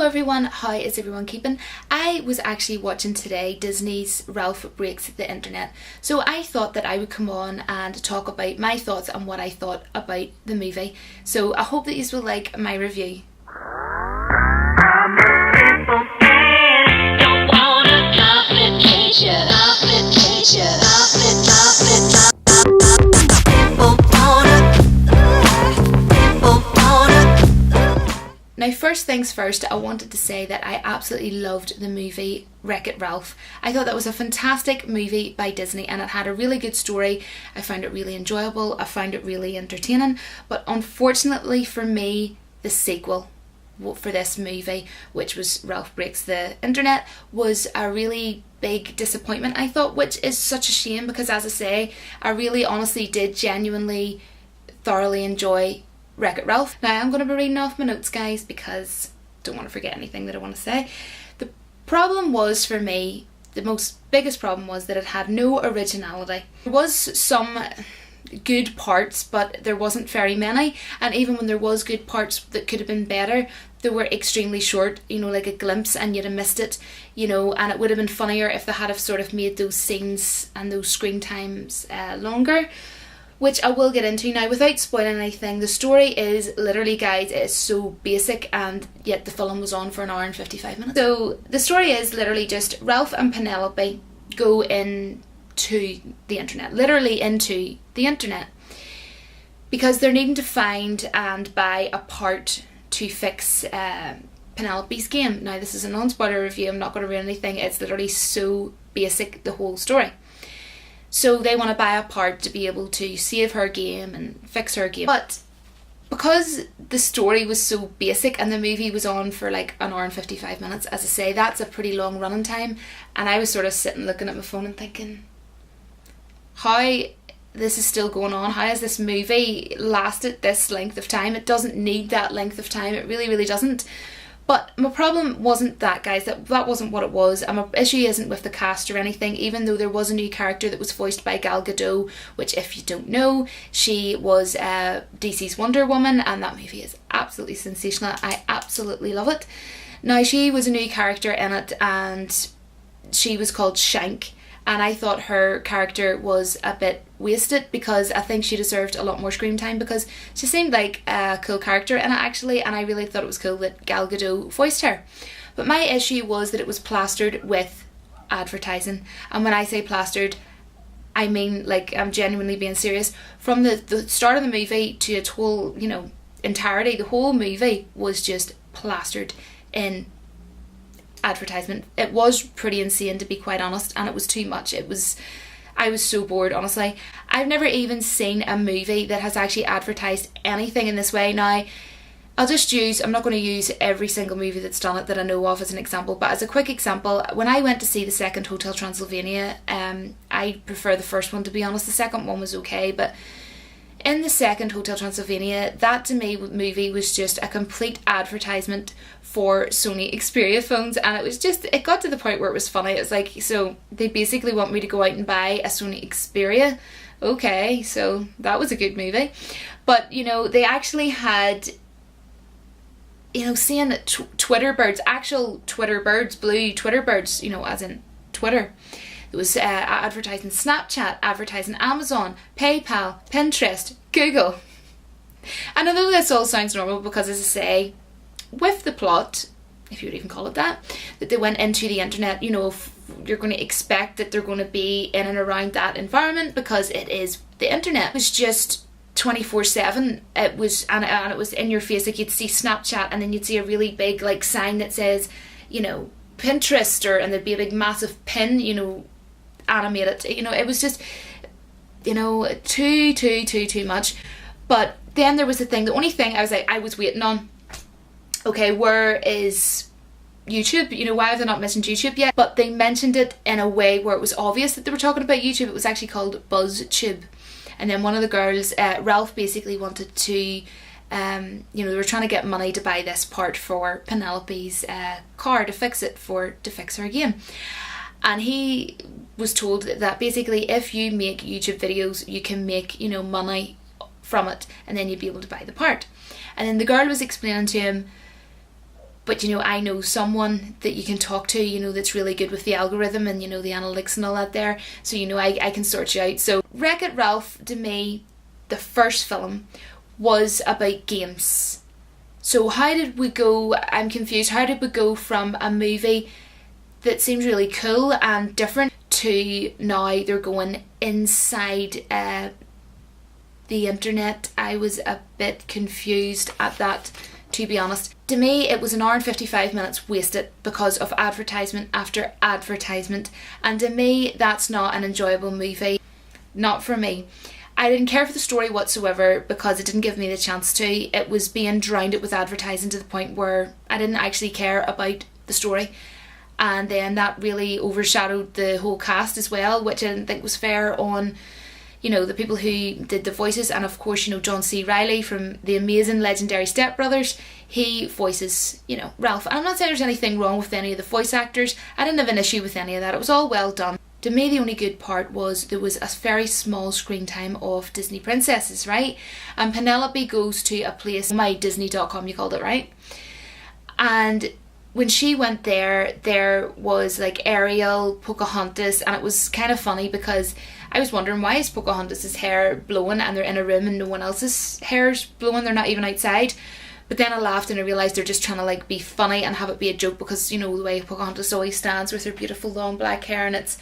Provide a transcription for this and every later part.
Hello everyone, how is everyone keeping? I was actually watching today Disney's Ralph Breaks the Internet, so I thought that I would come on and talk about my thoughts on what I thought about the movie. So I hope that you will like my review. Now, first things first, I wanted to say that I absolutely loved the movie Wreck-It Ralph. I thought that was a fantastic movie by Disney and it had a really good story. I found it really enjoyable, I found it really entertaining, but unfortunately for me, the sequel for this movie, which was Ralph Breaks the Internet, was a really big disappointment, I thought, which is such a shame because, as I say, I really honestly did genuinely thoroughly enjoy Wreck-It Ralph. Now I'm going to be reading off my notes, guys, because I don't want to forget anything that I want to say. The problem was, for me, the biggest problem was that it had no originality. There was some good parts, but there wasn't very many, and even when there was good parts that could have been better, they were extremely short, you know, like a glimpse and you'd have missed it, you know, and it would have been funnier if they had have sort of made those scenes and those screen times longer, which I will get into. Now, without spoiling anything, the story is literally, guys, it is so basic, and yet the film was on for an hour and 55 minutes. So the story is literally just Ralph and Penelope go into the internet, literally into the internet, because they're needing to find and buy a part to fix Penelope's game. Now, this is a non-spoiler review, I'm not going to ruin anything, it's literally so basic, the whole story. So they want to buy a part to be able to save her game and fix her game. But because the story was so basic and the movie was on for like an hour and 55 minutes, as I say, that's a pretty long running time. And I was sort of sitting looking at my phone and thinking, how this is still going on? How has this movie lasted this length of time? It doesn't need that length of time. It really, really doesn't. But my problem wasn't that, guys, that wasn't what it was, and my issue isn't with the cast or anything, even though there was a new character that was voiced by Gal Gadot, which, if you don't know, she was DC's Wonder Woman, and that movie is absolutely sensational. I absolutely love it. Now, she was a new character in it, and she was called Shank, and I thought her character was a bit wasted because I think she deserved a lot more screen time because she seemed like a cool character in it, actually, and I really thought it was cool that Gal Gadot voiced her. But my issue was that it was plastered with advertising, and when I say plastered, I mean, like, I'm genuinely being serious. From the start of the movie to its whole, you know, entirety, the whole movie was just plastered in advertisement. It was pretty insane, to be quite honest, and it was too much. I was so bored, honestly. I've never even seen a movie that has actually advertised anything in this way. Now, I'm not going to use every single movie that's done it that I know of as an example, but as a quick example, when I went to see the second Hotel Transylvania, I prefer the first one, to be honest. The second one was okay, but in the second Hotel Transylvania, that to me movie was just a complete advertisement for Sony Xperia phones, and it got to the point where it was funny. It was like, so they basically want me to go out and buy a Sony Xperia. Okay, so that was a good movie. But, you know, they actually had, you know, seeing Twitter birds, actual Twitter birds, blue Twitter birds, you know, as in Twitter. It was advertising Snapchat, advertising Amazon, PayPal, Pinterest, Google. And I know this all sounds normal because, as I say, with the plot, if you would even call it that they went into the internet, you know, you're going to expect that they're going to be in and around that environment because it is the internet. It was just 24/7. It was, and it was in your face. Like, you'd see Snapchat and then you'd see a really big like sign that says, you know, Pinterest, and there'd be a big massive pin, you know, animated. You know, it was just, you know, too much. But then there was the thing, the only thing I was waiting on, okay, where is YouTube? You know, why have they not mentioned YouTube yet? But they mentioned it in a way where it was obvious that they were talking about YouTube. It was actually called BuzzTube. And then one of the girls, Ralph, basically wanted to, you know, they were trying to get money to buy this part for Penelope's car to fix her game. And he was told that basically if you make YouTube videos, you can make, you know, money from it, and then you'd be able to buy the part. And then the girl was explaining to him, but you know, I know someone that you can talk to, you know, that's really good with the algorithm and, you know, the analytics and all that there. So, you know, I can sort you out. So Wreck-It Ralph, to me, the first film, was about games. So how did we go, I'm confused, how did we go from a movie that seems really cool and different to now they're going inside the internet? I was a bit confused at that, to be honest. To me, it was an hour and 55 minutes wasted because of advertisement after advertisement, and to me, that's not an enjoyable movie. Not for me. I didn't care for the story whatsoever because it didn't give me the chance to. It was being drowned out with advertising to the point where I didn't actually care about the story, and then that really overshadowed the whole cast as well, which I didn't think was fair on, you know, the people who did the voices. And of course, you know, John C. Reilly from the amazing legendary Step Brothers, he voices, you know, Ralph. And I'm not saying there's anything wrong with any of the voice actors. I didn't have an issue with any of that. It was all well done. To me, the only good part was there was a very small screen time of Disney princesses, right? And Penelope goes to a place, mydisney.com you called it, right? And when she went there, there was like Ariel, Pocahontas, and it was kind of funny because I was wondering, why is Pocahontas' hair blowing and they're in a room and no one else's hair's blowing, they're not even outside? But then I laughed and I realised they're just trying to like be funny and have it be a joke because, you know, the way Pocahontas always stands with her beautiful long black hair and it's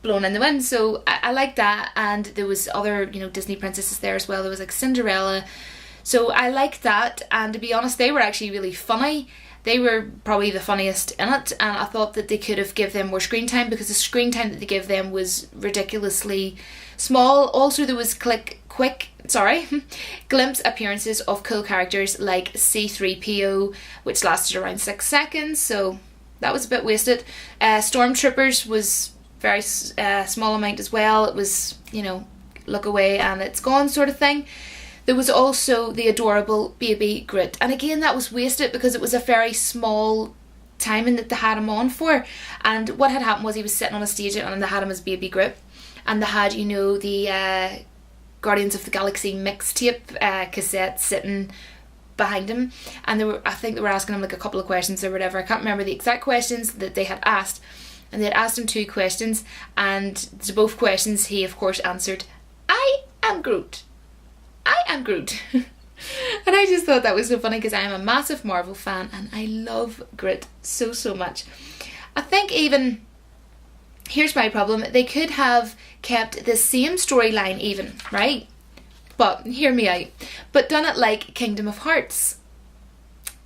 blown in the wind. So I like that. And there was other, you know, Disney princesses there as well. There was like Cinderella. So I liked that, and to be honest, they were actually really funny. They were probably the funniest in it, and I thought that they could have given them more screen time because the screen time that they gave them was ridiculously small. Also, there was glimpse appearances of cool characters like C-3PO, which lasted around 6 seconds, so that was a bit wasted. Stormtroopers was very small amount as well. It was, you know, look away and it's gone sort of thing. There was also the adorable baby Groot, and again that was wasted because it was a very small timing that they had him on for. And what had happened was he was sitting on a stage and they had him as baby Groot, and they had, you know, the Guardians of the Galaxy mixtape cassette sitting behind him, and I think they were asking him like a couple of questions or whatever. I can't remember the exact questions that they had asked, and they had asked him 2 questions, and to both questions he of course answered, "I am Groot. I am Groot." And I just thought that was so funny because I am a massive Marvel fan and I love Groot so much. I think even, here's my problem, they could have kept the same storyline even, right? But hear me out. But done it like Kingdom of Hearts.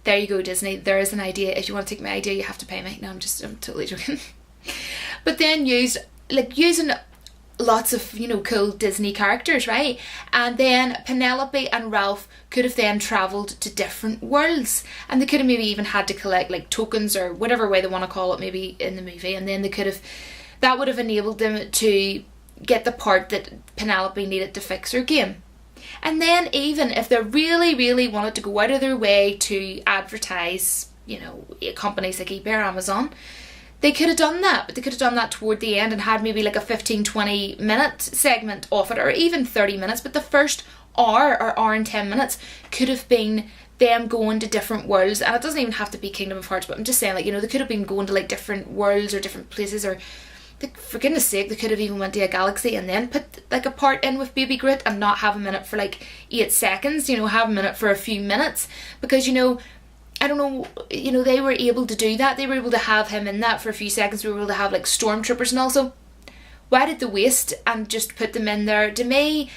There you go, Disney. There is an idea. If you want to take my idea, you have to pay me. No, I'm totally joking. But then using lots of, you know, cool Disney characters, right? And then Penelope and Ralph could have then travelled to different worlds, and they could have maybe even had to collect like tokens or whatever way they want to call it maybe in the movie, and then that would have enabled them to get the part that Penelope needed to fix her game. And then even if they really wanted to go out of their way to advertise, you know, companies like eBay or Amazon, they could have done that, but they could have done that toward the end and had maybe like a 15-20 minute segment of it, or even 30 minutes, but the first hour or hour and 10 minutes could have been them going to different worlds. And it doesn't even have to be Kingdom of Hearts, but I'm just saying, like, you know, they could have been going to like different worlds or different places, or for goodness sake, they could have even went to a galaxy and then put like a part in with Baby Groot and not have him in it for like 8 seconds, you know, have him in it for a few minutes, because, you know, I don't know, you know, they were able to do that. They were able to have him in that for a few seconds. We were able to have like stormtroopers, and also, why did they waste and just put them in there? To me,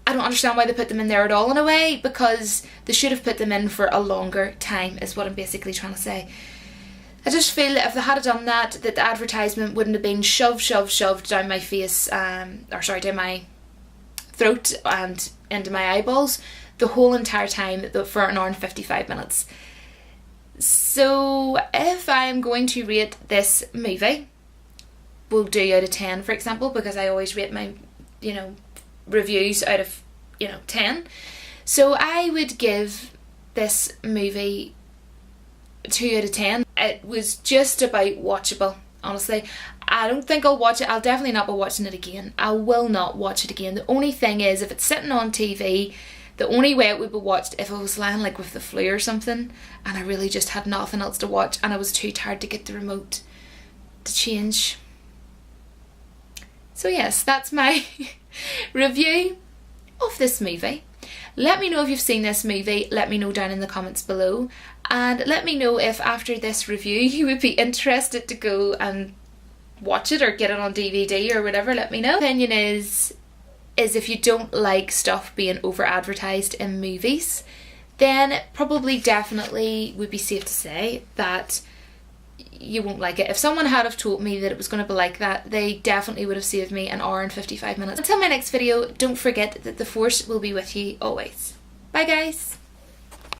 I don't understand why they put them in there at all in a way, because they should have put them in for a longer time, is what I'm basically trying to say. I just feel that if they had done that, that the advertisement wouldn't have been shoved down my face, down my throat and into my eyeballs the whole entire time for an hour and 55 minutes. So if I'm going to rate this movie, we'll do out of 10, for example, because I always rate my, you know, reviews out of, you know, 10. So I would give this movie 2 out of 10. It was just about watchable, honestly. I don't think I'll watch it. I'll definitely not be watching it again. I will not watch it again. The only thing is, if it's sitting on TV The only way it would be watched if I was lying like with the flu or something and I really just had nothing else to watch and I was too tired to get the remote to change. So yes, that's my review of this movie. Let me know if you've seen this movie, let me know down in the comments below, and let me know if after this review you would be interested to go and watch it or get it on DVD or whatever. Let me know. My opinion is if you don't like stuff being over advertised in movies, then probably definitely would be safe to say that you won't like it. If someone had have told me that it was going to be like that, they definitely would have saved me an hour and 55 minutes. Until my next video, don't forget that the Force will be with you always. Bye guys!